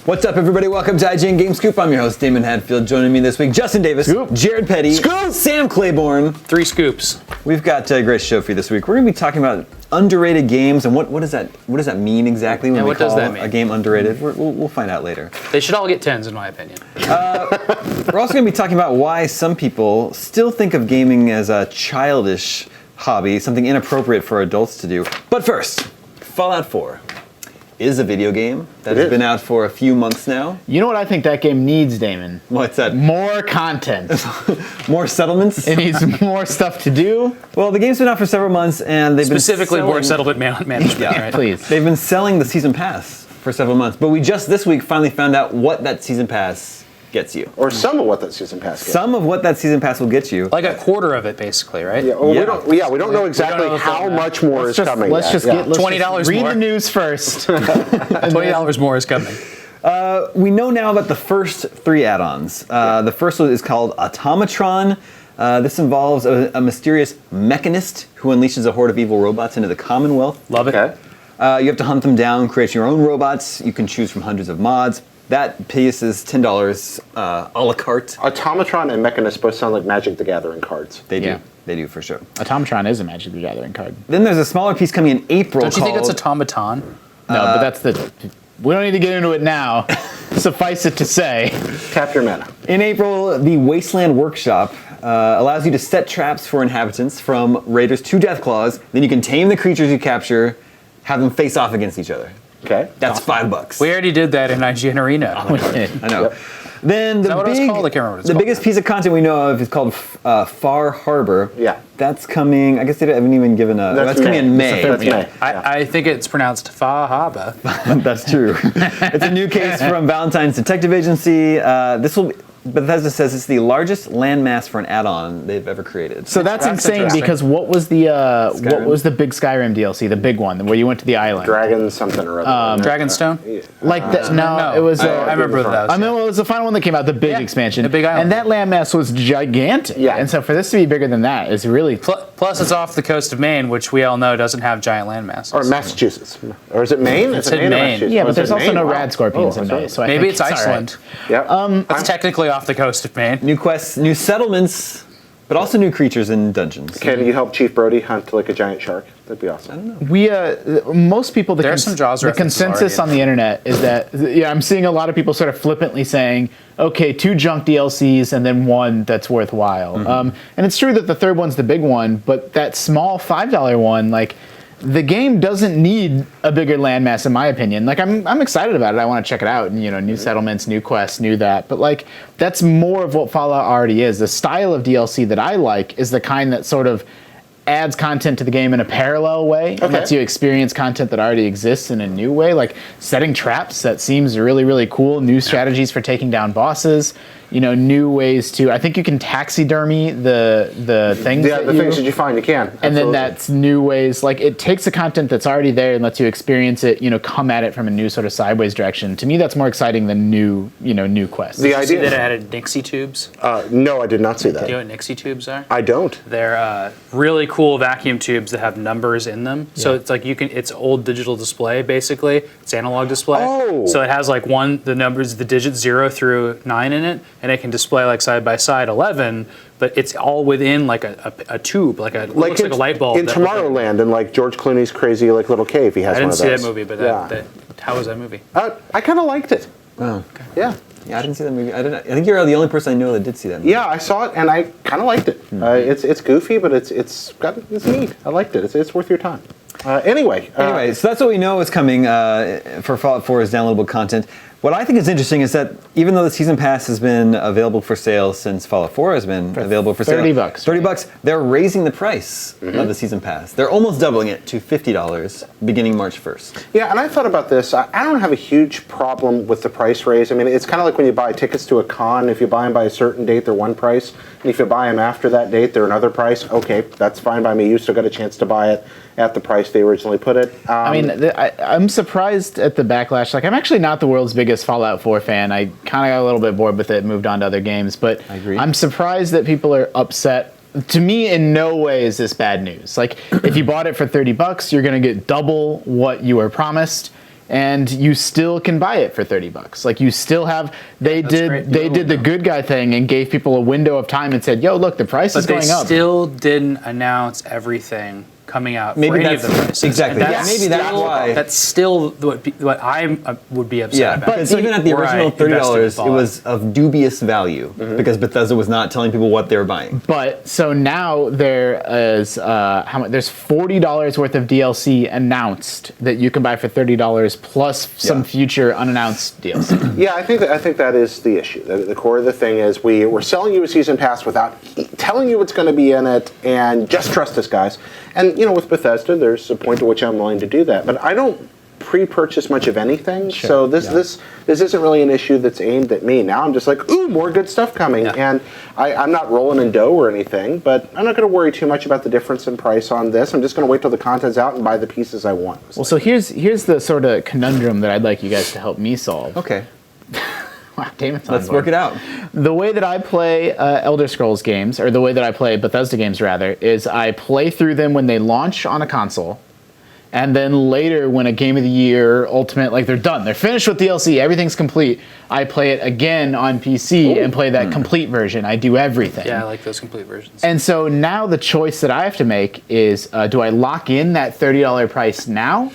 What's up, everybody? Welcome to IGN Game Scoop. I'm your host, Damon Hadfield. Joining me this week, Justin Davis, Scoop. Jared Petty, Scoop. Sam Claiborne. 3 scoops. We've got a great show for you this week. We're going to be talking about underrated games and what does that mean exactly when we what does call that mean? a game underrated? We'll find out later. They should all get 10s, in my opinion. We're also going to be talking about why some people still think of gaming as a childish hobby, something inappropriate for adults to do. But first, Fallout 4 is a video game that has been out for a few months now. You know what I think that game needs, Damon? What's that? More content. More settlements? It needs more stuff to do. Well, the game's been out for several months, and they've Specifically, been more selling... settlement management. Yeah, right? Please. They've been selling the season pass for several months, but we just this week finally found out what that season pass gets you. Or some of what that season pass gets. Some of what that season pass will get you. Like a quarter of it, basically, right? Yeah, well, Yeah. we don't know exactly know how that. much more is coming. Let's just yet. $20 read more. the news first. $20 more is coming. We know now about the first 3 add-ons. The first one is called Automatron. This involves a mysterious mechanist who unleashes a horde of evil robots into the Commonwealth. Love it. Okay. You have to hunt them down, create your own robots. You can choose from hundreds of mods. That piece is $10 a la carte. Automatron and Mechanist both sound like Magic the Gathering cards. They do. Yeah. They do, for sure. Automatron is a Magic the Gathering card. Then there's a smaller piece coming in April Don't you think it's called- automaton? No, but that's the... We don't need to get into it now. Suffice it to say. Tap your mana. In April, the Wasteland Workshop allows you to set traps for inhabitants from raiders to Deathclaws. Then you can tame the creatures you capture, have them face off against each other. Okay. That's $5. We already did that in IGN Arena. I know. Yep. Then the that what it was called? I can't remember what it's the called biggest now. piece of content we know of is called Far Harbor. Yeah. That's coming. I guess they haven't even given a. That's coming in May. That's May. Yeah. I think it's pronounced Fahaba. That's true. It's a new case from Valentine's Detective Agency. Bethesda says it's the largest landmass for an add-on they've ever created. So that's insane interesting. because what was the big Skyrim DLC, the big one, where you went to the island? Dragon something or other. Dragonstone? Like it was. I remember that. I mean, well, it was the final one that came out, the big expansion. the big island. And that landmass was gigantic. Yeah. And so for this to be bigger than that is really... Plus, it's off the coast of Maine, which we all know doesn't have giant land masses. Or Massachusetts. Or is it Maine? It's Is it in Maine or Maine. Massachusetts? Yeah, Oh, but is there's it also Maine? no Wow. rad scorpions Oh, in that's May. right. So I Maybe think it's Iceland. Yep. It's technically off the coast of Maine. New quests, new settlements, but also new creatures and dungeons. Can you help Chief Brody hunt like a giant shark? That'd be awesome. We most people There's some Jaws the references consensus already on the internet is that I'm seeing a lot of people sort of flippantly saying, okay, 2 junk DLCs and then 1 that's worthwhile. Mm-hmm. And it's true that the third one's the big one, but that small $5 one, like, the game doesn't need a bigger landmass, in my opinion. Like, I'm excited about it. I want to check it out. And, new settlements, new quests, new that. But, like, that's more of what Fallout already is. The style of DLC that I like is the kind that sort of adds content to the game in a parallel way. Okay. And lets you experience content that already exists in a new way. Like, setting traps, that seems really, really cool. New strategies for taking down bosses. New ways to... I think you can taxidermy the things Yeah, the things that you find, you can. and then Absolutely. that's new ways, like it takes the content that's already there and lets you experience it, come at it from a new sort of sideways direction. To me, that's more exciting than new quests. The Did you see idea. that it added Nixie tubes? No, I did not see Do you know that. what Nixie tubes are? I don't. They're really cool vacuum tubes that have numbers in them. So it's like it's old digital display basically. It's analog display. Oh. So it has like the numbers, the digits 0 through 9 in it, and it can display like side by side 11. But it's all within like a tube, looks like a light bulb. In Tomorrowland, and like George Clooney's crazy like little cave, he has I one didn't of see those. that movie, but Yeah. how was that movie? I kind of liked it. Oh. Yeah. Yeah, I didn't see that movie. I think you're the only person I know that did see that movie. Yeah, I saw it and I kind of liked it. It's goofy, but it's neat. I liked it. It's worth your time. Anyway, so that's what we know is coming for Fallout 4 is downloadable content. What I think is interesting is that even though the season pass has been available for sale since Fallout 4 has been available for sale, $30, $30, they're raising the price of the season pass. They're almost doubling it to $50 beginning March 1st. Yeah, and I thought about this. I don't have a huge problem with the price raise. I mean, it's kind of like when you buy tickets to a con. If you buy them by a certain date, they're one price. And if you buy them after that date, they're another price. Okay, that's fine by me. You still got a chance to buy it at the price they originally put it. I mean, I'm surprised at the backlash. Like, I'm actually not the world's biggest Fallout 4 fan. I kind of got a little bit bored with it, moved on to other games. But I agree. I'm surprised that people are upset. To me, in no way is this bad news. Like, if you bought it for $30, you're going to get double what you were promised. and you still can buy it for $30. Like you still have, they did the good guy thing and gave people a window of time and said, yo, look, the price is going up. But they still didn't announce everything coming out Maybe for any of the prices. Exactly. Maybe that's why. That's still what I would be upset about. But even at the original $30, it was of dubious value because Bethesda was not telling people what they were buying. But so now there is how much? There's $40 worth of DLC announced that you can buy for $30 plus some future unannounced DLC. Yeah, I think that is the issue. The core of the thing is we're selling you a season pass without telling you what's going to be in it, and just trust us, guys. And with Bethesda, there's a point to which I'm willing to do that. But I don't pre-purchase much of anything, so this isn't really an issue that's aimed at me. Now I'm just like, ooh, more good stuff coming, and I'm not rolling in dough or anything, but I'm not going to worry too much about the difference in price on this. I'm just going to wait till the content's out and buy the pieces I want. Well, so here's the sort of conundrum that I'd like you guys to help me solve. Okay. Wow, Damon's Let's work it out. The way that I play Elder Scrolls games, or the way that I play Bethesda games rather, is I play through them when they launch on a console, and then later when a Game of the Year, Ultimate, like they're done, they're finished with DLC, everything's complete, I play it again on PC and play that complete version. I do everything. Yeah, I like those complete versions. And so now the choice that I have to make is, do I lock in that $30 price now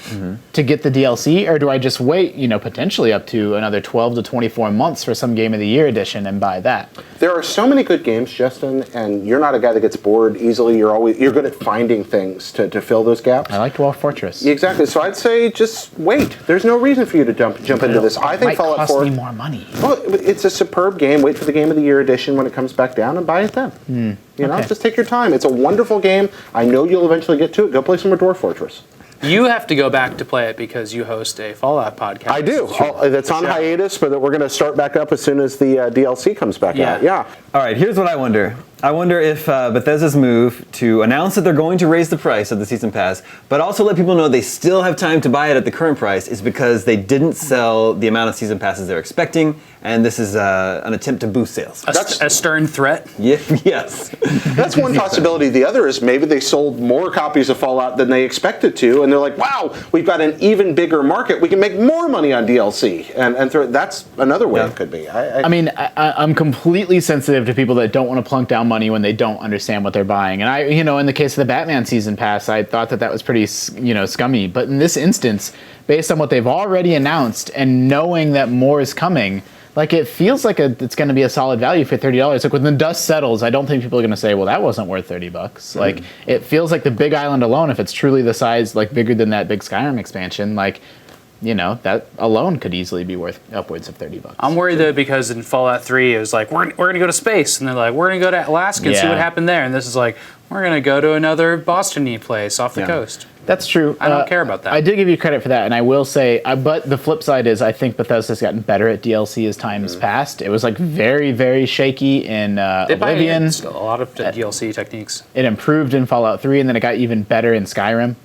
to get the DLC, or do I just wait, potentially up to another 12 to 24 months for some Game of the Year edition and buy that? There are so many good games, Justin, and you're not a guy that gets bored easily. You're good at finding things to fill those gaps. I like Dwarf Fortress. Exactly. So I'd say just wait. There's no reason for you to jump into this. I think Fallout 4 cost me more money. Well, it's a superb game. Wait for the Game of the Year edition when it comes back down and buy it then. Just take your time. It's a wonderful game. I know you'll eventually get to it. Go play some more Dwarf Fortress. You have to go back to play it because you host a Fallout podcast. I do. That's on hiatus, but we're going to start back up as soon as the DLC comes back out. Yeah. All right, here's what I wonder. I wonder if Bethesda's move to announce that they're going to raise the price of the Season Pass, but also let people know they still have time to buy it at the current price, is because they didn't sell the amount of Season Passes they're expecting, and this is an attempt to boost sales. That's a stern threat? Yes. That's one possibility. The other is maybe they sold more copies of Fallout than they expected to, and they're like, wow, we've got an even bigger market. We can make more money on DLC. And that's another way it could be. I'm completely sensitive to people that don't want to plunk down money when they don't understand what they're buying. And in the case of the Batman Season Pass, I thought that was pretty, scummy. But in this instance, based on what they've already announced and knowing that more is coming, like it feels like it's going to be a solid value for $30. Like when the dust settles, I don't think people are going to say, well, that wasn't worth $30. Like it feels like the Big Island alone, if it's truly the size, like bigger than that big Skyrim expansion, like, that alone could easily be worth upwards of $30. I'm worried though because in Fallout 3 it was like we're going to go to space, and they're like we're going to go to Alaska and see what happened there, and this is like we're going to go to another Boston-y place off the coast. That's true. I don't care about that. I did give you credit for that, and I will say, but the flip side is I think Bethesda's gotten better at DLC as time has passed. It was like very, very shaky in Oblivion. A lot of DLC techniques. It improved in Fallout 3, and then it got even better in Skyrim.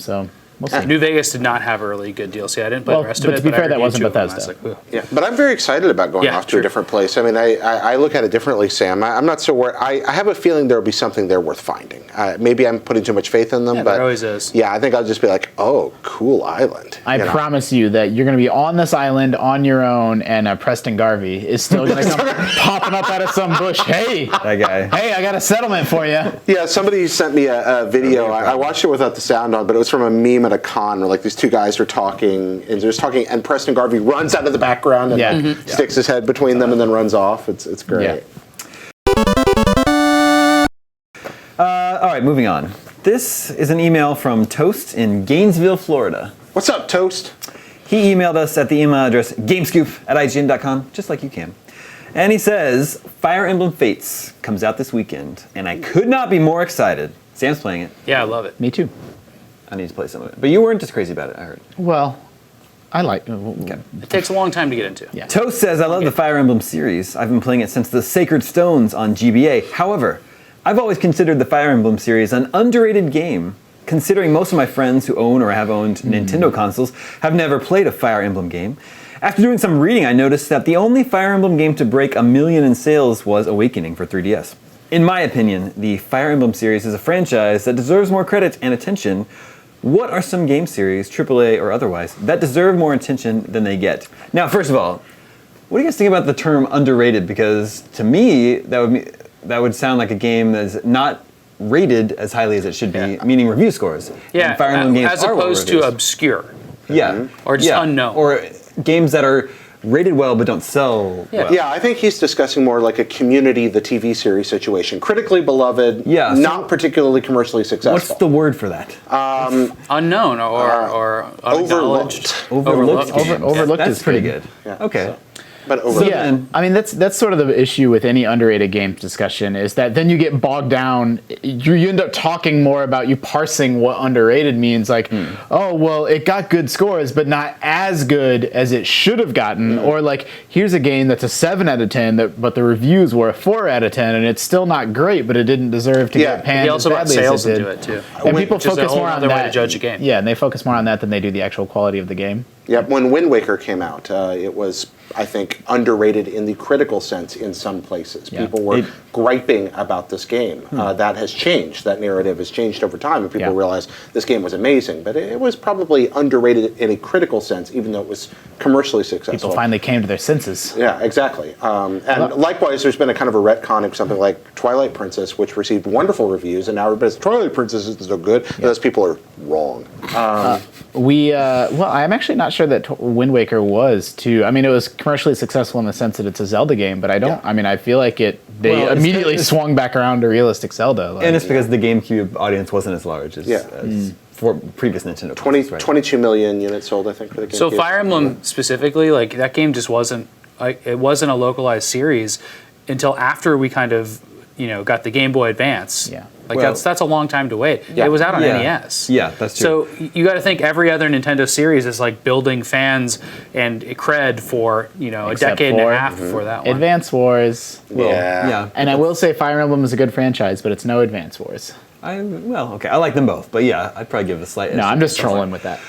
So we'll see. New Vegas did not have a really good DLC. I didn't play the rest of it. But to be fair, that wasn't Bethesda. Yeah, but I'm very excited about going off to a different place. I mean, I look at it differently, Sam. I'm not so worried. I have a feeling there will be something there worth finding. Maybe I'm putting too much faith in them, but there always is. Yeah, I think I'll just be like, oh, cool island. I promise you that you're going to be on this island on your own, and Preston Garvey is still going to come popping up out of some bush. Hey, that guy. Hey, I got a settlement for you. Yeah, somebody sent me a video. I watched it without the sound on, but it was from a meme at a con where like these two guys are talking, and Preston Garvey runs out of the background and sticks his head between them and then runs off. It's great. Yeah. All right, moving on. This is an email from Toast in Gainesville, Florida. What's up, Toast? He emailed us at the email address gamescoop@ign.com, just like you can. And he says, Fire Emblem Fates comes out this weekend, and I could not be more excited. Sam's playing it. Yeah, I love it. Me too. I need to play some of it. But you weren't just crazy about it, I heard. Well, I like it. Okay. It takes a long time to get into. Yeah. Toast says, I love the Fire Emblem series. I've been playing it since the Sacred Stones on GBA. However, I've always considered the Fire Emblem series an underrated game, considering most of my friends who own or have owned Nintendo consoles have never played a Fire Emblem game. After doing some reading, I noticed that the only Fire Emblem game to break 1 million in sales was Awakening for 3DS. In my opinion, the Fire Emblem series is a franchise that deserves more credit and attention, what are some game series, AAA or otherwise, that deserve more attention than they get? Now, first of all, what do you guys think about the term underrated? Because to me, that would sound like a game that's not rated as highly as it should be, meaning review scores. Yeah, and Fire Emblem games as are well opposed to reviewed. obscure. Yeah. Or just unknown. Or games that are rated well but don't sell well. Yeah, I think he's discussing more like a Community, the TV series situation. Critically beloved, not particularly commercially successful. What's the word for that? Unknown or overlooked. Overlooked That's is pretty good. good. Yeah, Okay. so- But overlooked. Yeah, I mean that's sort of the issue with any underrated games discussion is that then you get bogged down. You end up talking more about you parsing what underrated means. Like, oh well, it got good scores, but not as good as it should have gotten. Or like, here's a game that's a 7 out of 10, but the reviews were a 4 out of 10, and it's still not great, but it didn't deserve to get panned He as also brought badly as sales it did. into it too. And people Which is a focus whole more on other way that. to judge a game. Yeah, and they focus more on that than they do the actual quality of the game. Yeah, when Wind Waker came out, it was, I think, underrated in the critical sense in some places. Yeah. People were griping about this game. That has changed. That narrative has changed over time, and people realize this game was amazing. But it was probably underrated in a critical sense, even though it was commercially successful. People finally came to their senses. Yeah, exactly. And likewise, there's been a kind of a retcon of something like Twilight Princess, which received wonderful reviews, and now everybody's Twilight Princess isn't so good. And those people are wrong. Well, I'm actually not sure that Wind Waker was too. I mean, it was commercially successful in the sense that it's a Zelda game, but I don't. I mean, I feel like they immediately swung back around to realistic Zelda. Like, And it's because the GameCube audience wasn't as large as for previous Nintendo. 22 million units sold, I think, for the GameCube. So Fire Emblem specifically, like that game just wasn't like it wasn't a localized series until after we kind of got the Game Boy Advance. Yeah. Like that's a long time to wait. Yeah. It was out on NES. Yeah, that's true. So you got to think every other Nintendo series is like building fans and cred for a Except decade and for a half before that one. Advance Wars. Yeah. And I will say Fire Emblem is a good franchise, but it's no Advance Wars. I like them both, but yeah, I'd probably give it a slight edge. No, I'm just trolling with that.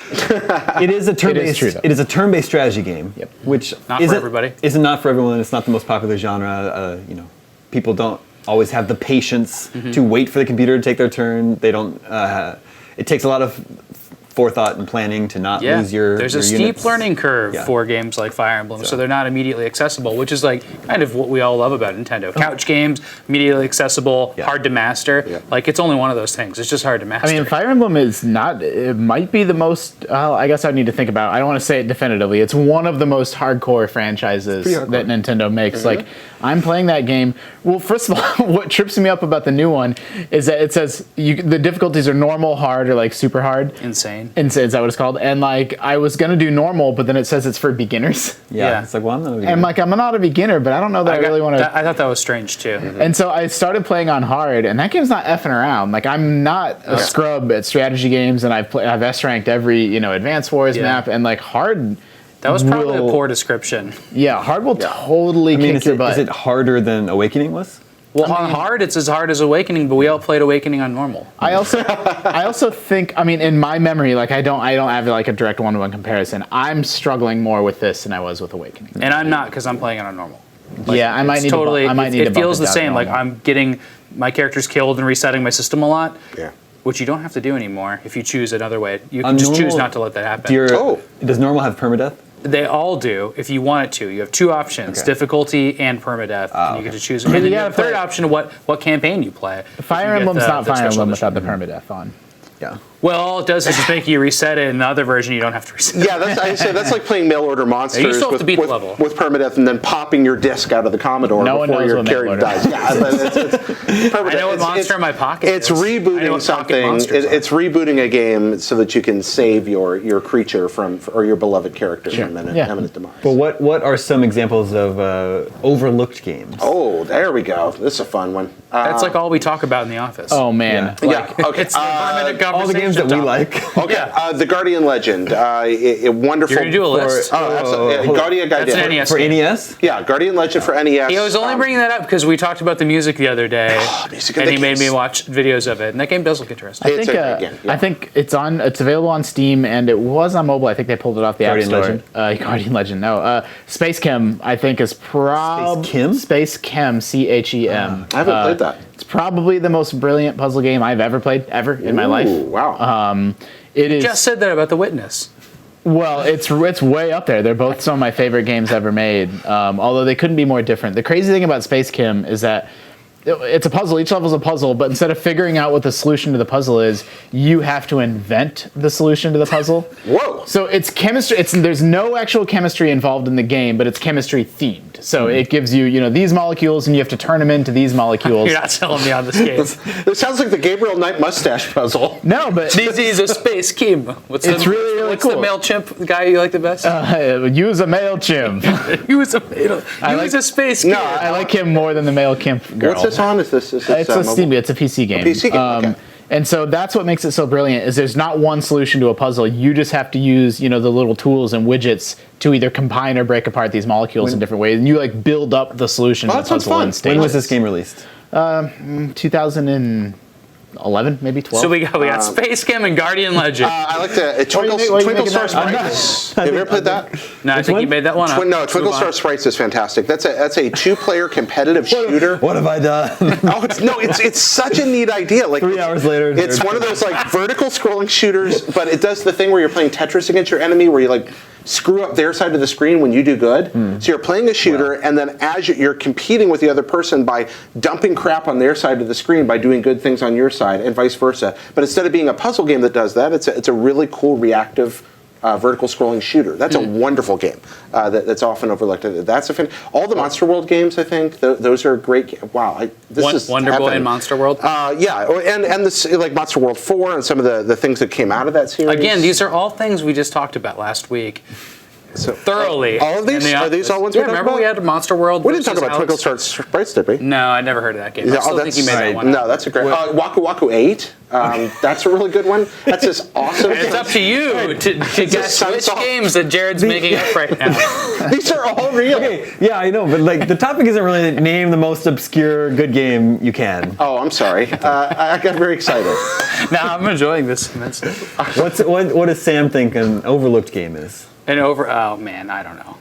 It is a turn-based. true, though. It is a turn-based strategy game, which Not for everybody. Isn't not for everyone. It's not the most popular genre. People don't always have the patience to wait for the computer to take their turn. They don't. It takes a lot of forethought and planning to not lose your. There's your a steep units. learning curve Yeah. for games like Fire Emblem, so they're not immediately accessible, which is like kind of what we all love about Nintendo. Couch games, immediately accessible, hard to master. Yeah. Like it's only one of those things. It's just hard to master. I mean, Fire Emblem is not. It might be the most. I guess I need to think about it. I don't want to say it definitively. It's one of the most hardcore franchises that Nintendo makes. Like, I'm playing that game. Well, first of all, what trips me up about the new one is that it says the difficulties are normal, hard, or like super hard. Insane. Is that what it's called? And like, I was gonna do normal, but then it says it's for beginners. Yeah, it's like, well, I'm not. And like, I'm not a beginner, but I don't know that I really want to. I thought that was strange too. And so I started playing on hard, and that game's not effing around. Like, I'm not a scrub at strategy games, and I've S ranked every Advance Wars map, and like hard. That was probably a poor description. Yeah, hard will totally kick your butt. Is it harder than Awakening was? Well, on hard, it's as hard as Awakening, but we all played Awakening on normal. I also think, I mean, in my memory, like I don't have like a direct one-to-one comparison. I'm struggling more with this than I was with Awakening. And I'm not because I'm playing it on normal. Yeah, I might need Totally, to. I might need to it bump feels the down to same. Like normal. I'm getting my characters killed and resetting my system a lot. Yeah. Which you don't have to do anymore if you choose another way. You can just choose not to let that happen. Does normal have permadeath? They all do if you want it to. You have two options, difficulty and permadeath. And you get to choose. And then you have a third option, what campaign you play. Fire Emblem's not Fire Emblem without the permadeath on. Yeah. Well, all it does is just make you reset it. In the other version, you don't have to reset it. Yeah, that's like playing mail order monsters You still have to beat the level. with permadeath and then popping your disc out of the Commodore No one before knows your what mail character order dies. Yeah, but it's permadeath. I know what monster in my pocket It's is. I know rebooting what pocket something. monsters are. It's rebooting a game so that you can save your creature or your beloved character from imminent demise. But what are some examples of overlooked games? Oh, there we go. This is a fun one. That's like all we talk about in the office. Oh man. Yeah. Okay. It's the permanent All the games that we like. Okay, the Guardian Legend, a wonderful. You're gonna do a list. Oh, absolutely. Guardian That's an NES For game. NES? Yeah, Guardian Legend for NES. He was only bringing that up because we talked about the music the other day, music and of he the made me games. watch videos of it, and that game does look interesting. It's a great game, yeah. I think it's available on Steam, and it was on mobile. I think they pulled it off the Guardian App Store. Guardian Legend, no. Space Chem, I think, is Space Chem? Space Chem, CHEM. I haven't played that. It's probably the most brilliant puzzle game I've ever played in my life. Wow. It is. Just said that about The Witness. Well, it's way up there. They're both some of my favorite games ever made. Although they couldn't be more different. The crazy thing about Space Kim is that it's a puzzle. Each level is a puzzle, but instead of figuring out what the solution to the puzzle is, you have to invent the solution to the puzzle. Whoa. So it's chemistry. There's no actual chemistry involved in the game, but it's chemistry themed. So it gives you, these molecules, and you have to turn them into these molecules. You're not selling me on this game. It sounds like the Gabriel Knight mustache puzzle. No, but This is a Space Kim. What's really cool. the MailChimp guy you like the best? use a MailChimp. He was a Space Kim. No, I like him more than the MailChimp girl. What's this on? Is this It's a Steam. It's a PC game. A PC game, okay. And so that's what makes it so brilliant. Is there's not one solution to a puzzle. You just have to use the little tools and widgets to either combine or break apart these molecules in different ways, and you build up the solution to the that sounds puzzle fun. in stages. When was this game released? 2011, maybe 12. So we got Space Kim and Guardian Legend. I like the Twinkle Star Sprites. Have you ever played that? No, I think you made that one up. No, Twinkle Star Sprites is fantastic. That's a two-player competitive shooter. What have I done? It's such a neat idea. Like 3 hours later, it's one of those vertical scrolling shooters, but it does the thing where you're playing Tetris against your enemy, where you screw up their side of the screen when you do good. So you're playing a shooter, and then as you're competing with the other person by dumping crap on their side of the screen by doing good things on your side, and vice versa. But instead of being a puzzle game that does that, it's a really cool reactive vertical scrolling shooter. That's a wonderful game that's often overlooked. That's all the Monster World games, I think, those are great. Wow, this is Wonder Boy heaven. and Monster World. Yeah, and this Monster World 4 and some of the things that came out of that series. Again, these are all things we just talked about last week. So, Thoroughly. all of these? Are these all ones we talked remember about? we had Monster World. We didn't talk versus about Twinkle Alex? Star Sprites, did we? No, I never heard of that game. I still think you made that one up. No, that's a great. Waku Waku 8. That's a really good one. That's this awesome. It's up to you to guess which sunset. games that Jared's making up right now. These are all real. Okay, yeah, I know, but the topic isn't really name the most obscure good game you can. Oh, I'm sorry. I got very excited. Now I'm enjoying this immensely. What does Sam think an overlooked game is? Oh man, I don't know.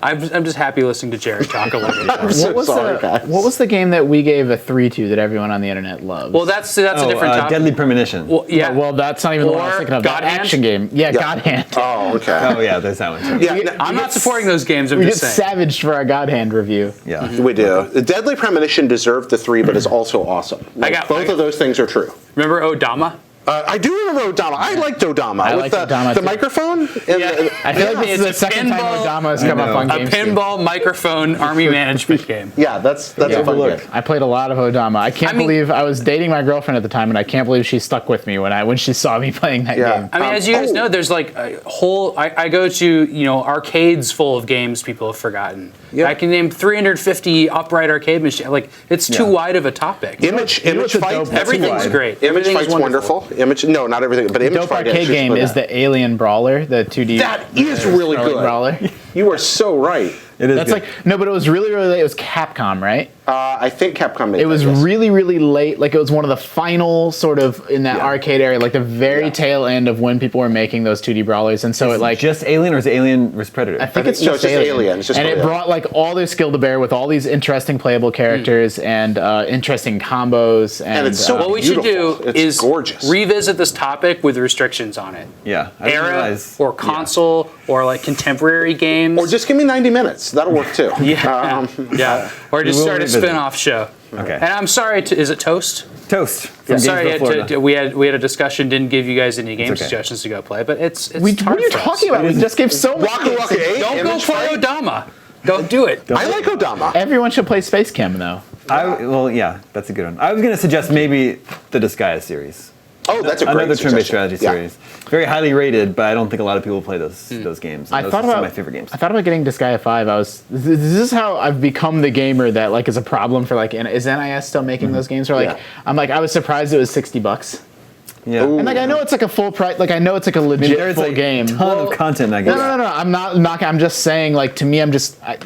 I'm just happy listening to Jared talk a little bit. I'm so sorry, guys. What was the game that we gave a 3 to that everyone on the internet loves? Well, that's a different topic. Deadly Premonition. Well, yeah. Well, that's not even the one I was Or thinking of. God That Hand? action game. Yeah, God Hand. Oh, okay. Oh yeah, there's that one too. Yeah, I'm not supporting those games. I'm We get just saying. savaged for our God Hand review. Yeah. we do. The Deadly Premonition deserved the 3, but is also awesome. Both of those things are true. Remember Odama? I do remember Odama. I liked Odama. I with liked Odama the too. microphone. I feel like this is the It's a second time pinball- Odama has come up on A Games. pinball microphone army management game. Yeah, that's a fun overlooked. game. I played a lot of Odama. I can't believe I was dating my girlfriend at the time, and I can't believe she stuck with me when she saw me playing that Yeah. game. I mean, as you guys know, there's a whole. I go to arcades full of games people have forgotten. Yeah. I can name 350 upright arcade machines. It's too wide of a topic. Image what's a Fight. dope- Everything's great. Image Everything's Fight's wonderful. No, not everything, but Image Dope Fight. arcade game is the Alien Brawler, the 2D. That is really scrolling good. Brawler. You are so right. It is. That's good. but it was really late. It was Capcom, right? I think Capcom made It was that, yes. really, really late. It was one of the final sort of in that Yeah. arcade area, the very Yeah. tail end of when people were making those 2D brawlers. And so just Alien or is it Alien vs Predator? I think it's No, just it's just Alien. Alien. It's just and it Alien. brought all their skill to bear with all these interesting playable characters and interesting combos. And it's so What we should do Beautiful. It's is gorgeous. revisit this topic with restrictions on it. Yeah. I didn't Era realize- or console or contemporary games. Or just give me 90 minutes. That'll work too. yeah, or just will start a revisit. spin-off show. Okay. And I'm sorry. Is it Toast? Toast from Sorry, Gainesville, Florida. we had a discussion. Didn't give you guys any game okay. suggestions to go play, but it's what hard are you for us. talking about? We just gave so many. Waku Waku 8. Don't go Image play Fight. Odama. Don't do it. I like Odama. Everyone should play Space Cam, though. Yeah, that's a good one. I was going to suggest maybe the Disgaea series. Oh, that's a great Another turn-based suggestion. strategy Yeah. series. Very highly rated, but I don't think a lot of people play those games. I Those thought are some about of my favorite games. I thought about getting Disgaea 5. This is how I've become the gamer that is a problem for is NIS still making those games? Or Yeah. I was surprised it was $60. Yeah. And like I know it's like a full price, like I know it's like a legit There's full like game. a ton of content in that game. No. I'm not knocking. I'm just saying, like to me,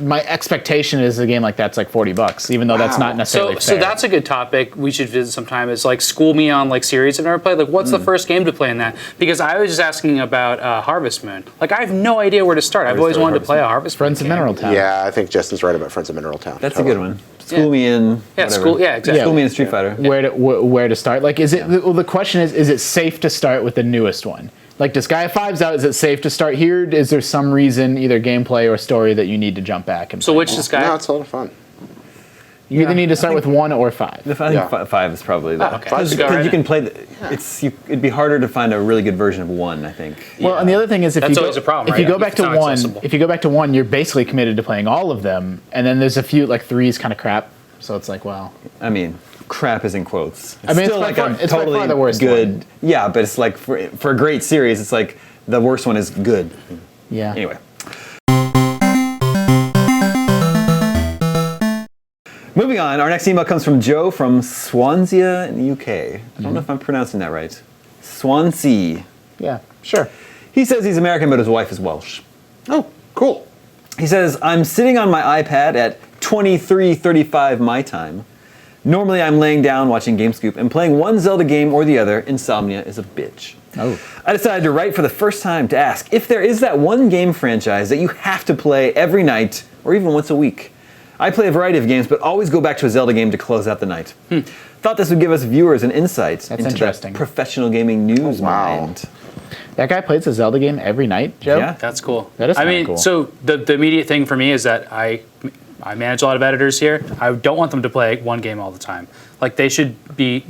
my expectation is a game like that's like $40, even though that's not necessarily So fair. that's a good topic we should visit sometime. Is like school me on like series I've never played. Like, what's the first game to play in that? Because I was just asking about Harvest Moon. Like, I have no idea where to start. I've always wanted to play a Harvest Moon. Friends of game. Mineral Town. Yeah, I think Justin's right about Friends of Mineral Town. That's a good one. School me in. Yeah, whatever. school. Yeah, exactly. School me in Street Fighter. Where to start? Like, is it? Well, the question is it safe to start with the newest one? Like, Disgaea 5's out. Is it safe to start here? Is there some reason, either gameplay or story, that you need to jump back and? So play? which Disgaea? No, it's a lot of fun. You either need to start with 1 or 5. I think 5 is probably the okay. because Go right you can play. It'd be harder to find a really good version of 1. I think. Well, and the other thing is, if That's you go, always a problem, if you right? go back If it's to not 1, accessible. if you go back to 1, you're basically committed to playing all of them, and then there's a few like 3's kind of crap. So it's like, well, I mean, crap is in quotes. It's I mean, still it's like by a far- it's by totally far the worst good. one. Yeah, but it's like for a great series, it's like the worst one is good. yeah. Anyway. Moving on, our next email comes from Joe from Swansea in the UK. I don't know if I'm pronouncing that right. Swansea. Yeah, sure. He says he's American, but his wife is Welsh. Oh, cool. He says, I'm sitting on my iPad at 23:35 my time. Normally I'm laying down watching GameScoop and playing one Zelda game or the other. Insomnia is a bitch. Oh. I decided to write for the first time to ask if there is that one game franchise that you have to play every night or even once a week. I play a variety of games, but always go back to a Zelda game to close out the night. Thought this would give us viewers an insight into interesting. that professional gaming news wow. mind. That guy plays a Zelda game every night, Joe? Yeah. That's cool. That is I kinda mean, cool. so the immediate thing for me is that I manage a lot of editors here. I don't want them to play one game all the time. Like, they should be,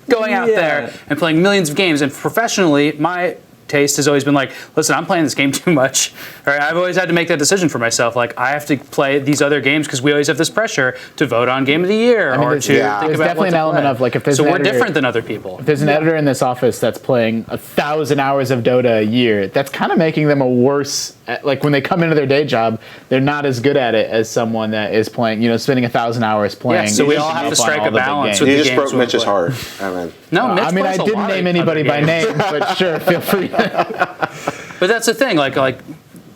going out there and playing millions of games. And professionally, my taste has always been like, listen, I'm playing this game too much. All right, I've always had to make that decision for myself. Like, I have to play these other games because we always have this pressure to vote on Game of the Year or there's- to yeah. think There's about definitely what an to element play. of, like, if there's so an we're editor- different than other people. If there's an editor in this office that's playing 1,000 hours of Dota a year, that's kind of making them a worse, like when they come into their day job, they're not as good at it as someone that is playing, spending 1,000 hours playing. so we all keeping have to up on strike all a the big balance games. with You the just games broke we Mitch's play. heart. I mean, No, Mitch I mean, I plays a didn't lot name of anybody other by games. name, but sure, feel free. But that's the thing, like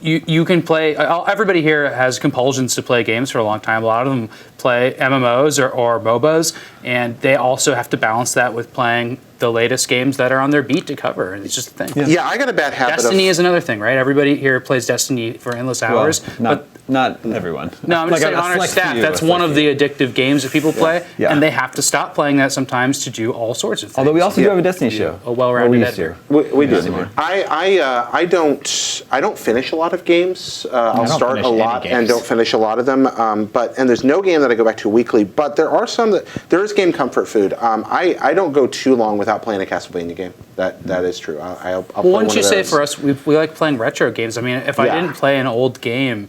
you can play. Everybody here has compulsions to play games for a long time. A lot of them play MMOs or MOBAs, and they also have to balance that with playing the latest games that are on their beat to cover. And it's just a thing. yeah, I got a bad habit Destiny of... is another thing, right? Everybody here plays Destiny for endless hours. Well, not everyone. No, I'm just saying on our staff, that's one of the addictive games that people play, Yeah. and they have to stop playing that sometimes to do all sorts of things. Although we also do have a Destiny show. a well-rounded Or we used editor. to. We do. anymore. I don't finish a lot of games. I'll don't start finish a any lot and games. don't finish a lot of them. And there's no game that I go back to weekly. But there are some that there is game comfort food. I don't go too long without playing a Castlevania game. That is true. I'll play Well, wouldn't one you of say those. for us, we like playing retro games? I mean, if I Yeah. didn't play an old game,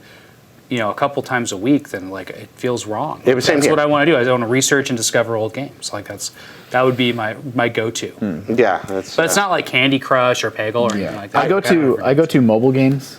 a couple times a week, then like it feels wrong. It was same That's here. what I want to do. I want to research and discover old games. Like that would be my go-to. Yeah, that's. But it's not like Candy Crush or Peggle or anything like that. I go to mobile games.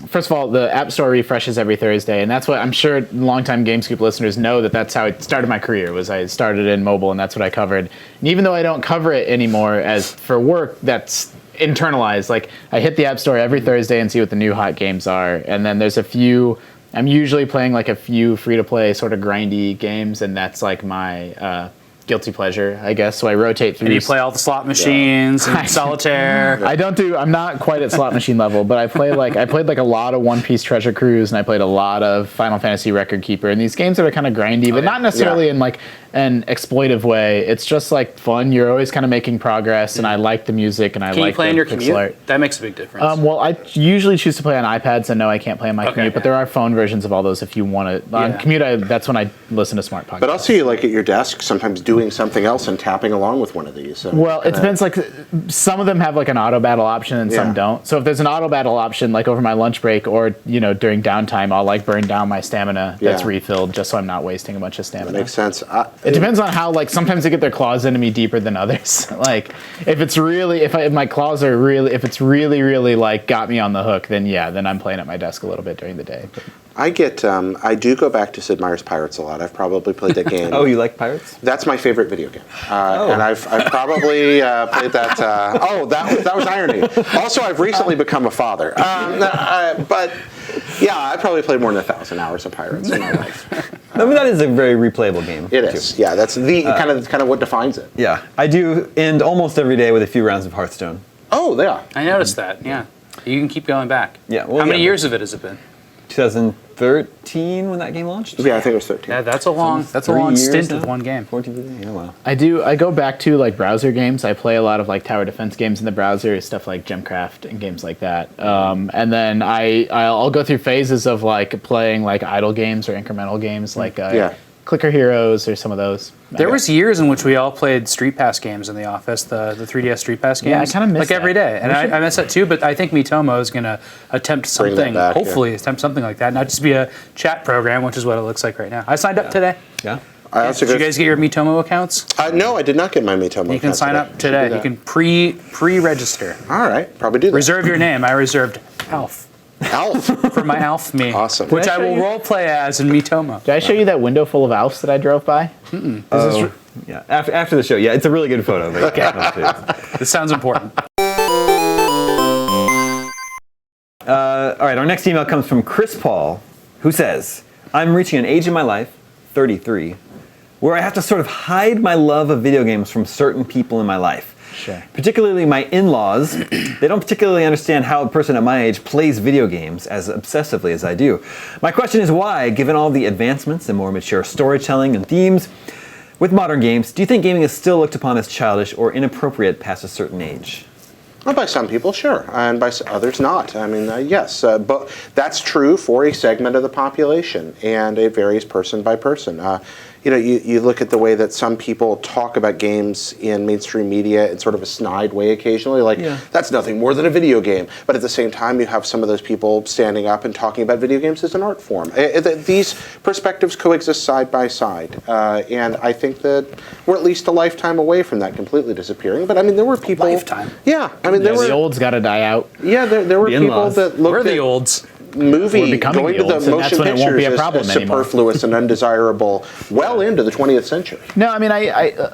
First of all, the App Store refreshes every Thursday, and that's what I'm sure longtime GameScoop listeners know that's how I started my career. Was I started in mobile, and that's what I covered. And even though I don't cover it anymore as for work, that's internalized. Like I hit the App Store every Thursday and see what the new hot games are, and then there's a few. I'm usually playing like a few free-to-play sort of grindy games, and that's like my guilty pleasure, I guess. So I rotate through. And you play all the slot machines and solitaire. I'm not quite at slot machine level, but I played like a lot of One Piece Treasure Cruise, and I played a lot of Final Fantasy Record Keeper, and these games that are kind of grindy, but not necessarily in like an exploitive way. It's just like fun. You're always kind of making progress, and I like the music, and I Can like you play the in your pixel commute? art. That makes a big difference. Well, I usually choose to play on iPad, so no, I can't play on my commute, but there are phone versions of all those if you want to. On Yeah. commute, that's when I listen to smart podcasts. But I'll see you like at your desk, sometimes doing something else and tapping along with one of these. So Well, it depends. Like some of them have like an auto battle option, and some Yeah. don't. So if there's an auto battle option, like over my lunch break or during downtime, I'll like burn down my stamina that's Yeah. refilled, just so I'm not wasting a bunch of stamina. makes sense. It depends on how. Like sometimes they get their claws into me deeper than others. Like if my claws are if it's really like got me on the hook, then I'm playing at my desk a little bit during the day. But I do go back to Sid Meier's Pirates a lot. I've probably played that game. Oh, you like Pirates? That's my favorite video game, and I've probably played that. That was irony. Also, I've recently become a father, but yeah, I probably played more than 1,000 hours of Pirates in my life. I mean, that is a very replayable game. It is. Yeah, that's the kind of what defines it. Yeah, I do end almost every day with a few rounds of Hearthstone. Oh, yeah. I noticed that. Yeah, you can keep going back. Yeah. Well, How many years of it has it been? 2013 when that game launched. Yeah, I think it was 13. Yeah, that's a long 3 stint years with now? one game. 14, 15, yeah, wow. I go back to like browser games. I play a lot of like tower defense games in the browser, stuff like Gemcraft and games like that. And then I'll go through phases of like playing like idle games or incremental games like Clicker Heroes or some of those. There was years in which we all played Street Pass games in the office, the 3DS Street Pass games. Yeah, I kinda miss like that. every day, and I miss that too. But I think Mitomo is going to attempt Bring that something, back, hopefully attempt something like that, not just be a chat program, which is what it looks like right now. I signed up today. Yeah. Did you guys get your Mitomo accounts? No, I did not get my Mitomo. You can sign up today. You can pre-register. All right, probably do that. Reserve your name. I reserved Alf Alf. for my Alf me. Awesome. Which Did I I show will you? role play as in Mitomo. Did I show you that window full of Alfs that I drove by? Yeah. After the show, yeah, it's a really good photo. But This sounds important. all right, our next email comes from Chris Paul, who says, "I'm reaching an age in my life, 33, where I have to sort of hide my love of video games from certain people in my life. Sure. Particularly my in-laws. They don't particularly understand how a person at my age plays video games as obsessively as I do. My question is why, given all the advancements and more mature storytelling and themes with modern games, do you think gaming is still looked upon as childish or inappropriate past a certain age?" Well, by some people, sure, and by others, not. I mean, yes, but that's true for a segment of the population, and it varies person by person. You look at the way that some people talk about games in mainstream media in sort of a snide way occasionally, like, that's nothing more than a video game. But at the same time, you have some of those people standing up and talking about video games as an art form. These perspectives coexist side by side, and I think that we're at least a lifetime away from that completely disappearing. But I mean, there were people... Lifetime? Yeah, I mean, there were... The old's got to die out. Yeah, there were The people in-laws. that looked We're the at olds. movie We're becoming going the to the olds, and that's motion when it won't be a pictures problem as anymore. superfluous and undesirable well into the 20th century. No, I mean,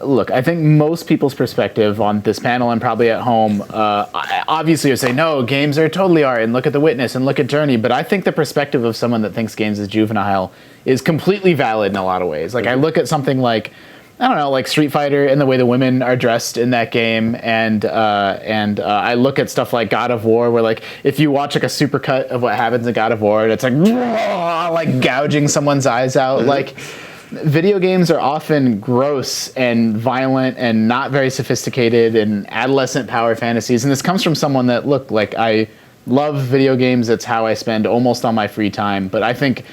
look, I think most people's perspective on this panel and probably at home, obviously would say, no, games are totally art, and look at The Witness, and look at Journey, but I think the perspective of someone that thinks games is juvenile is completely valid in a lot of ways. Like, I look at something like, I don't know, like Street Fighter and the way the women are dressed in that game, and I look at stuff like God of War, where like if you watch like a supercut of what happens in God of War, and it's like gouging someone's eyes out. Like, video games are often gross and violent and not very sophisticated and adolescent power fantasies, and this comes from someone that like I love video games. It's how I spend almost all my free time, but I think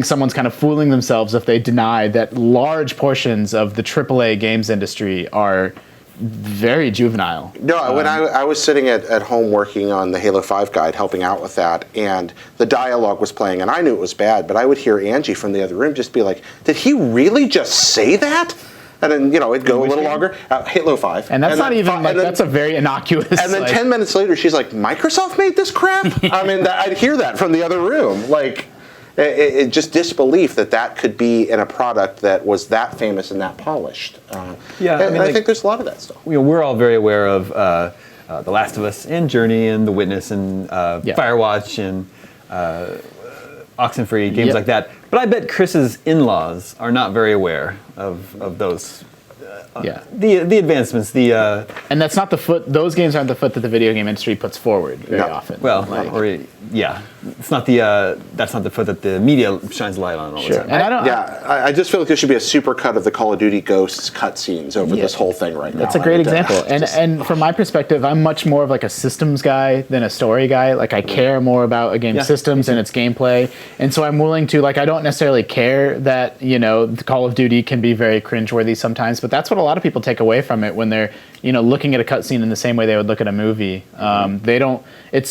someone's kind of fooling themselves if they deny that large portions of the AAA games industry are very juvenile. No, when I was sitting at home working on the Halo 5 guide, helping out with that, and the dialogue was playing, and I knew it was bad, but I would hear Angie from the other room just be like, did he really just say that? And then, it'd go a little longer. Halo 5. And that's not even, like, then, that's a very innocuous... And then 10 minutes later, she's like, Microsoft made this crap? I mean, I'd hear that from the other room. Like... It just disbelief that could be in a product that was that famous and that polished. I think there's a lot of that stuff. We're all very aware of The Last of Us and Journey and The Witness and Firewatch and Oxenfree, games like that. But I bet Chris's in-laws are not very aware of those. The advancements, and that's not the foot. Those games aren't the foot that the video game industry puts forward very often. Well, it's not that's not the foot that the media shines light on all the time. And I just feel like there should be a super cut of the Call of Duty Ghosts cutscenes over this whole thing right now. That's a great example. And from my perspective, I'm much more of like a systems guy than a story guy. Like, I care more about a game's systems and its gameplay, and so I'm willing to, like, I don't necessarily care that the Call of Duty can be very cringeworthy sometimes, but that's what a lot of people take away from it when they're looking at a cutscene in the same way they would look at a movie. They don't.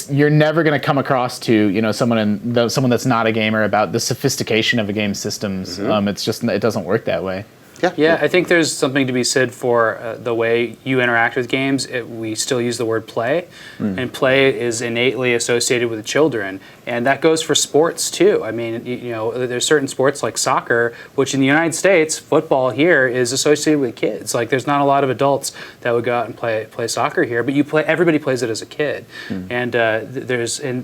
You're never going to come across to someone that's not a gamer about the sophistication of a game's systems. It's just, it doesn't work that way. Yeah, I think there's something to be said for the way you interact with games. We still use the word play, and play is innately associated with children, and that goes for sports too. I mean, there's certain sports like soccer, which in the United States, football here is associated with kids. Like, there's not a lot of adults that would go out and play soccer here, but everybody plays it as a kid, and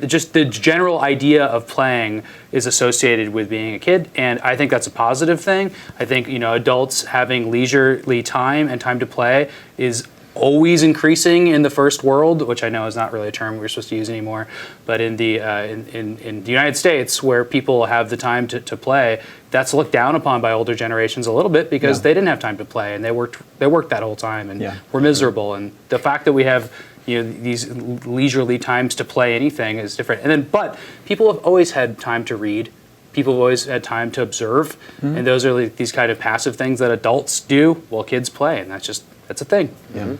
just the general idea of playing is associated with being a kid, and I think that's a positive thing. I think adults having leisurely time and time to play is always increasing in the first world, which I know is not really a term we're supposed to use anymore. But in the in the United States, where people have the time to play, that's looked down upon by older generations a little bit because they didn't have time to play and they worked that whole time and were miserable. And the fact that we have these leisurely times to play anything is different. And then, but people have always had time to read. People have always had time to observe, and those are these kind of passive things that adults do while kids play, and that's a thing. Yeah.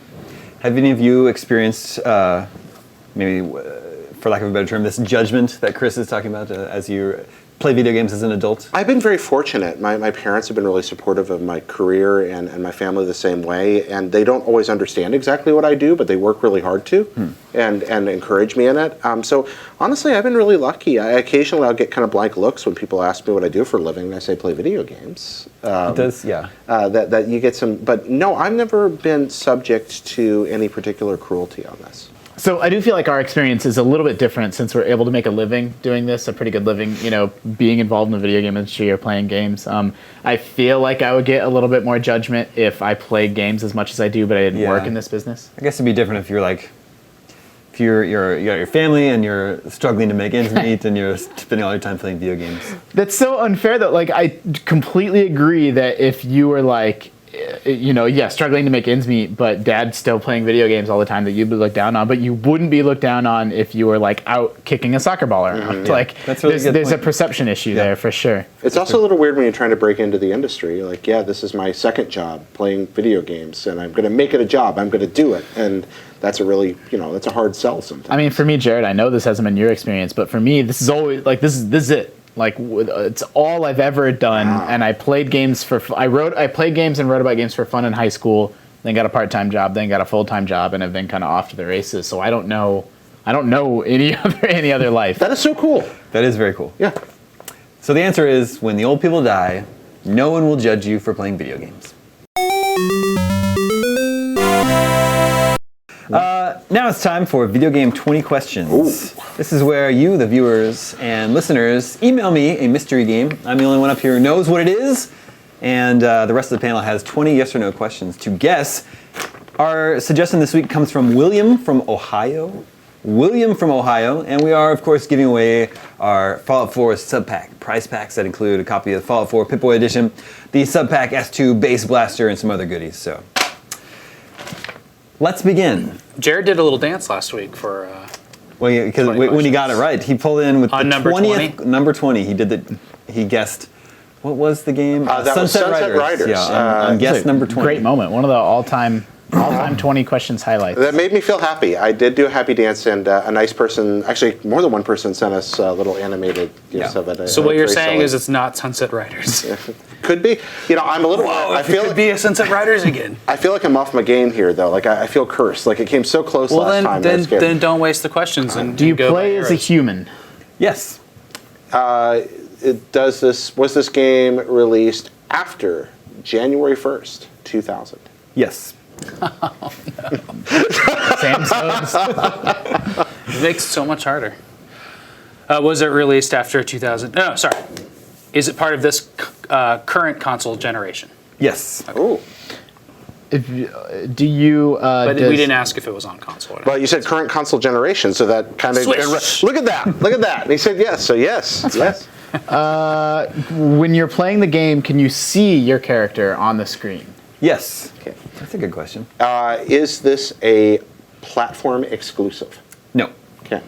Have any of you experienced, maybe for lack of a better term, this judgment that Chris is talking about as you play video games as an adult? I've been very fortunate. My parents have been really supportive of my career and my family the same way, and they don't always understand exactly what I do, but they work really hard to and encourage me in it. So honestly, I've been really lucky. Occasionally I'll get kind of blank looks when people ask me what I do for a living, and I say play video games. It does, yeah. That you get some, but no, I've never been subject to any particular cruelty on this. So I do feel like our experience is a little bit different since we're able to make a living doing this, a pretty good living, being involved in the video game industry or playing games. I feel like I would get a little bit more judgment if I played games as much as I do, but I didn't work in this business. I guess it'd be different if you're like, if you got your family and you're struggling to make ends meet and you're spending all your time playing video games. That's so unfair though. Like, I completely agree that if you were like, struggling to make ends meet, but dad's still playing video games all the time, that you'd be looked down on, but you wouldn't be looked down on if you were like out kicking a soccer ball around. Like, that's really there's a perception issue there for sure. It's also a little weird when you're trying to break into the industry. Like, this is my second job playing video games, and I'm going to make it a job. I'm going to do it. And that's a really, that's a hard sell sometimes. I mean, for me, Jared, I know this hasn't been your experience, but for me, this is always like, this is it. Like, it's all I've ever done, and I played games I played games and wrote about games for fun in high school, then got a part-time job, then got a full-time job, and have been kind of off to the races. So I don't know any other life. That is so cool. That is very cool. Yeah. So the answer is, when the old people die, no one will judge you for playing video games. Now it's time for Video Game 20 Questions. Ooh. This is where you, the viewers and listeners, email me a mystery game. I'm the only one up here who knows what it is, and the rest of the panel has 20 yes or no questions to guess. Our suggestion this week comes from William from Ohio. And we are, of course, giving away our Fallout 4 sub-pack, prize packs that include a copy of the Fallout 4 Pip-Boy Edition, the sub-pack S2 Base Blaster, and some other goodies. So, let's begin. Jared did a little dance last week for. Well, because when he got it right, he pulled in with the number 20th 20? number 20. He guessed. What was the game? That was Sunset Riders. Yeah, on guess number 20. Great moment. One of the all-time 20 questions highlights. That made me feel happy. I did do a happy dance, and a nice person, actually more than one person, sent us a little animated of it. So what you're saying is it's not Sunset Riders. Could be. I'm a little. I feel it could be a Sunset Riders again. I feel like I'm off my game here, though. Like I feel cursed. Like it came so close last time. Then don't waste the questions. And do you go play as a human? Yes. Was this game released after January 1st, 2000? Yes. Oh, no. Sam's It makes it so much harder. Was it released after 2000? No, sorry. Is it part of this current console generation? Yes. Okay. Oh. Do you? But we didn't ask if it was on console. Well, you said current console generation, so that kind of. Look at that! Look at that! And he said yes, so yes. That's yes. When you're playing the game, can you see your character on the screen? Yes. Okay. That's a good question. Is this a platform exclusive? No. Okay.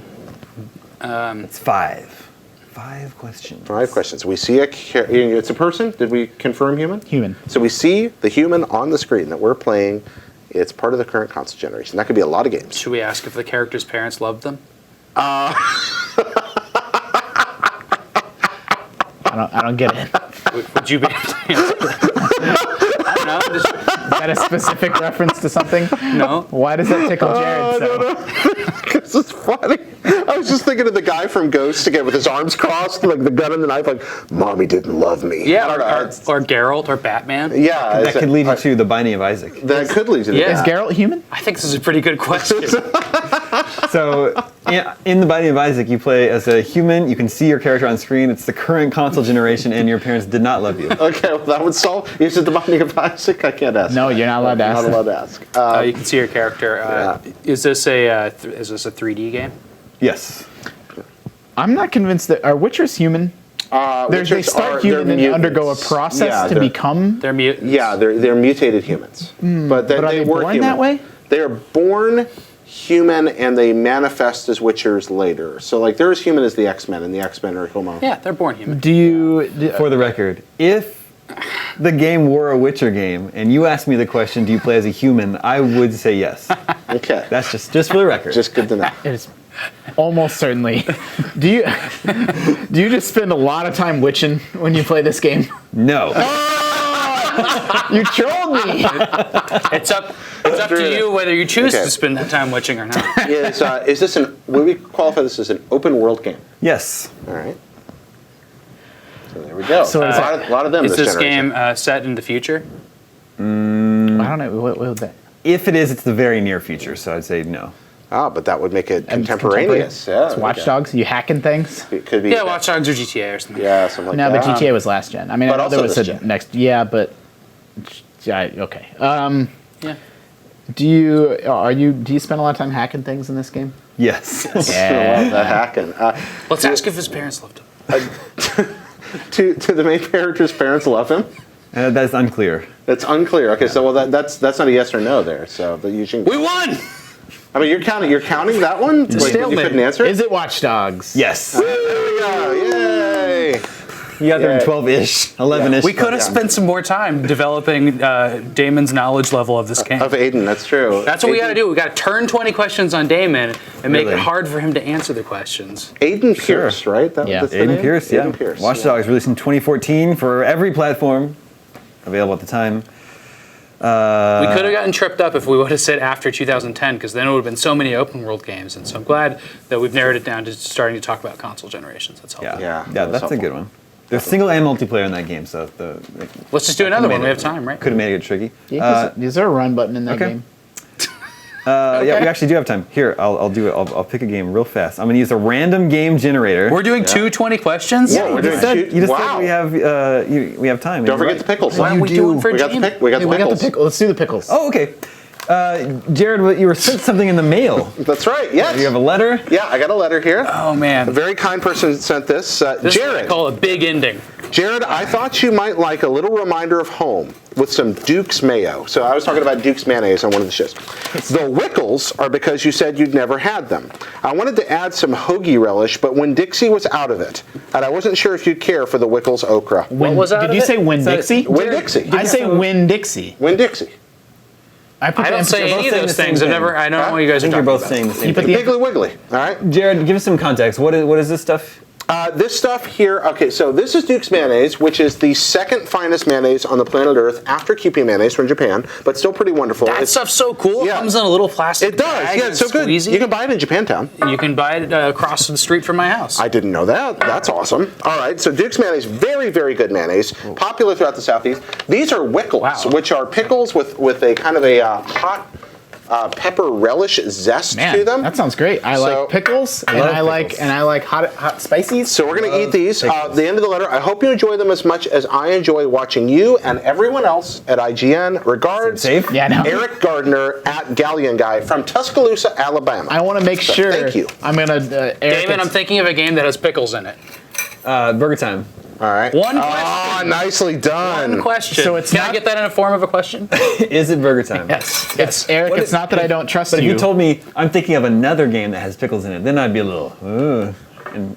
It's 5. 5 questions. 5 questions. We see it's a person. Did we confirm human? Human. So we see the human on the screen that we're playing. It's part of the current console generation. That could be a lot of games. Should we ask if the character's parents loved them? I don't get it. Would you be able to answer that? Is that a specific reference to something? No. Why does that tickle Jared so? This is funny. I was just thinking of the guy from Ghost again with his arms crossed, like the gun and the knife, like, Mommy didn't love me. Yeah, I don't know. or Geralt or Batman. Yeah. That could lead you to the Binding of Isaac. That could lead to Yeah. Is Geralt human? I think this is a pretty good question. So, in the Binding of Isaac, you play as a human. You can see your character on screen. It's the current console generation, and your parents did not love you. Okay, well, that would solve. Is it the Binding of Isaac? I can't ask. No, you're not allowed to ask. Not allowed to ask. You can see your character. Is this a 3D game? Yes. I'm not convinced that are Witchers human. They start human and undergo a process to become. They're mutants. Yeah, they're mutated humans. But But are they they were born human. that way? They are born human and they manifest as Witchers later. So like they're as human as the X-Men, and the X-Men are Homo. Yeah, they're born human. Do you? For the record, if the game were a Witcher game, and you asked me the question, do you play as a human, I would say yes. Okay. That's just for the record. Just good to know. It is almost certainly. Do you just spend a lot of time witching when you play this game? No. You trolled me. It's up to you whether you choose to spend that time witching or not. Is this would we qualify this as an open world game? Yes. All right. So there we go. So a lot of them. Is this generation. game set in the future? I don't know. What would that? If it is, it's the very near future, so I'd say no. Ah, but that would make it And it's contemporaneous. contemporary? Yeah. It's Watch Dogs. You hacking things? It could be. Yeah, Watch Dogs or GTA or something. Yeah, something like No, that. but GTA was last gen. I mean, But I know there also was this a gen. next. Yeah, but okay. Yeah. Do you spend a lot of time hacking things in this game? Yes. Yeah. That hacking. Let's ask if his parents loved him. To the main character's parents love him. That's unclear. That's unclear. Okay, so that's not a yes or no there. So that you should. We won! I mean, you're counting that one. Wait, you Stalemate. couldn't answer it. Is it Watch Dogs? Yes. There we go. Yay! You got there in Yeah. 12-ish, 11-ish. We could have spent some more time developing Damon's knowledge level of this game. Of Aiden, that's true. That's what we got to do. We got to turn 20 questions on Damon and make it Really? hard for him to answer the questions. Aiden Pierce, right? Yeah. That's the Aiden name? Pierce, yeah. Aiden Pierce. Watch Dogs released in 2014 for every platform available at the time. We could have gotten tripped up if we would have said after 2010, because then it would have been so many open world games. And so I'm glad that we've narrowed it down to starting to talk about console generations. That's helpful. Yeah, Yeah, that's that's a good one. There's single and multiplayer in that game, so Let's just do another one. We have time, right? could have made it tricky. Yeah, is there a run button in that okay. game? Yeah, Okay. we actually do have time. Here, I'll do it. I'll pick a game real fast. I'm going to use a random game generator. We're doing 220 questions? Yeah, we're You doing just said, you just wow. said we have time. and Don't you're forget right. the pickles. Why are we doing for We got the Damon? pick. We got Hey, the we got pickles. the pickle. Let's do the pickles. Oh, okay. Jared, you were sent something in the mail. That's right. Yes. You have a letter? Yeah, I got a letter here. Oh, A man. very kind person sent this. This is what I Jared. call a big ending. Jared, I thought you might like a little reminder of home with some Duke's mayo. So I was talking about Duke's mayonnaise on one of the shows. The Wickles are because you said you'd never had them. I wanted to add some hoagie relish, but when Dixie was out of it, and I wasn't sure if you'd care for the Wickles okra. Win, was out did of you it? say Win So- Dixie? Win Dixie. I say Win Dixie. Win Dixie. I put I the don't say emphasis- any of saying those the same things. thing. I don't know what you I guys are think you're talking both about. saying the same You put thing. the- Piggly Wiggly. All right. Jared, give us some context. What is this stuff? This stuff here, okay, so this is Duke's mayonnaise, which is the second finest mayonnaise on the planet Earth after Kewpie mayonnaise from Japan, but still pretty wonderful. That stuff's so cool. Yeah. It comes in a little plastic It does, bag yeah, and it's so good. squeezy. You can buy it in Japantown. You can buy it across the street from my house. I didn't know that. That's awesome. All right, so Duke's mayonnaise, very, very good mayonnaise, popular throughout the Southeast. These are Wickles, Wow. which are pickles with a kind of a hot pepper relish zest Man, to them. that sounds great. I So- like pickles, and love I like pickles. hot spices. So we're going to eat these. The end of the letter. I hope you enjoy them as much as I enjoy watching you and everyone else at IGN. Regards, Safe? Yeah, no. Eric Gardner at Galleon Guy from Tuscaloosa, Alabama. I want to make So sure. thank you. I'm gonna. Eric, Damon, I'm thinking of a game that has pickles in it. Burger Time. All right. One Ah, question. nicely done. One question. So it's Can I not- get that in a form of a question? Is it Burger Time? Yes. It's Eric. What It's is- not that I don't trust But if you. you told me I'm thinking of another game that has pickles in it, then I'd be a little, ugh. And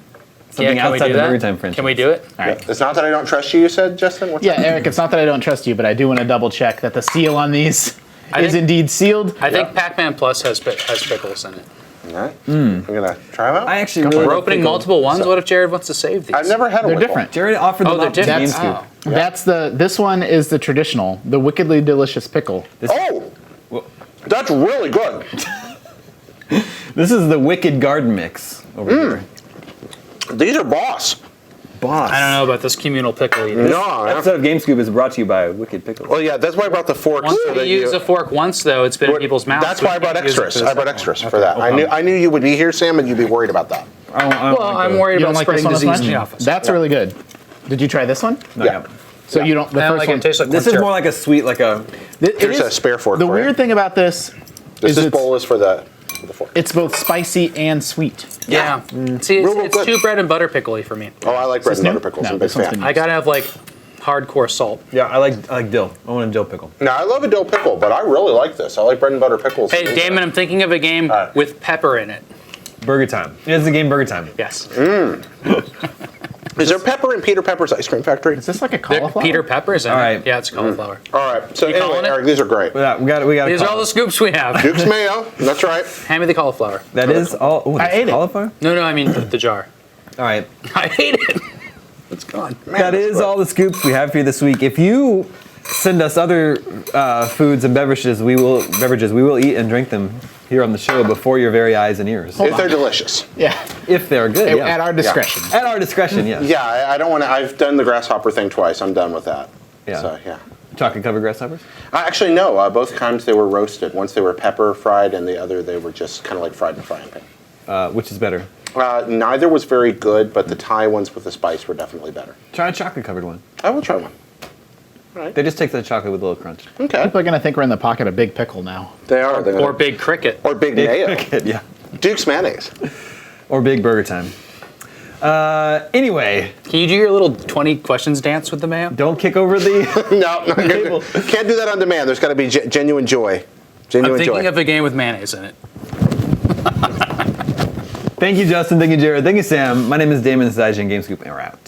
something Can we outside do the that? Burger Time franchise. Can we do it? All right. It's not that I don't trust you, you said, Justin? What's Yeah, that? Eric. It's not that I don't trust you, but I do want to double check that the seal on these is think- indeed sealed. I think Pac-Man Plus has pickles in it. All right. I'm going to try them out. I actually really We're like opening pickles. multiple ones. What if Jared wants to save these? I've never had a They're Wickle. different. Jared offered Oh, them they're up to different. GameScoop. Oh. This one is the traditional, the wickedly delicious pickle. That's really good. This is the Wicked Garden Mix over here. These are boss. Boss. I don't know about this communal pickle eating. No. Episode of Game Scoop is brought to you by Wicked Pickles. Well, yeah, that's why I brought the fork. Once so you that use a fork once, though, it's been in people's mouths. That's why I brought We can't use it extras. for the I brought second extras one. for that. I knew you would be here, Sam, and you'd be worried about that. Well, I'm worried You don't about like this spreading one as disease much? in the office. That's really good. Did you try this one? Yeah. So you don't. The I don't first like one. it. It tastes like This corn is more syrup. like a sweet, like a. Here's a spare fork The for you. weird thing about this is This bowl is for the fork. it's both spicy and sweet. Yeah. See, Real it's good. too bread and butter pickly for me. Oh, I like bread and new? butter pickles. No, I'm a big this one's fan. been- I gotta have like hardcore salt. Yeah, I like dill. I want a dill pickle. Now, I love a dill pickle, but I really like this. I like bread and butter pickles. Hey, Damon, I'm thinking of a game Alright. with pepper in it. Burger time. It's the game Burger Time. Yes. Is there pepper in Peter Pepper's Ice Cream Factory? Is this like a cauliflower? Peter Pepper's in All it. right. Yeah, it's cauliflower. All right. So You anyway, calling it? Eric, these are great. Yeah, we got. These are all the scoops we have. Duke's mayo. That's right. Hand me the cauliflower. That is all. Oh, I ate it. cauliflower? No, I mean the jar. All right. I hate it. It's gone. That is all the scoops we have for you this week. If you send us other foods and beverages, we will eat and drink them here on the show before your very eyes and ears. If they're delicious. Yeah. If they're good, yeah. At our discretion. At our discretion, yes. Yeah, I don't want to. I've done the grasshopper thing twice. I'm done with that. Yeah. So, yeah. Chocolate covered grasshoppers? Actually, no. Both times they were roasted. Once they were pepper fried, and the other they were just kind of like fried in a frying pan. Which is better? Neither was very good, but the Thai ones with the spice were definitely better. Try a chocolate covered one. I will try one. They just take the chocolate with a little crunch. Okay. People are gonna think we're in the pocket of Big Pickle now. They are. They're Or gonna- big cricket. or big mayo. yeah. Duke's mayonnaise. Or big burger time. Anyway, Can you do your little 20 questions dance with the mayo? don't kick over the. No, not good. Can't do that on demand. There's got to be genuine joy. I'm Genuine thinking joy. of a game with mayonnaise in it. Thank you, Justin. Thank you, Jared. Thank you, Sam. My name is Damon. This is IGN Game Scoop, and we're out.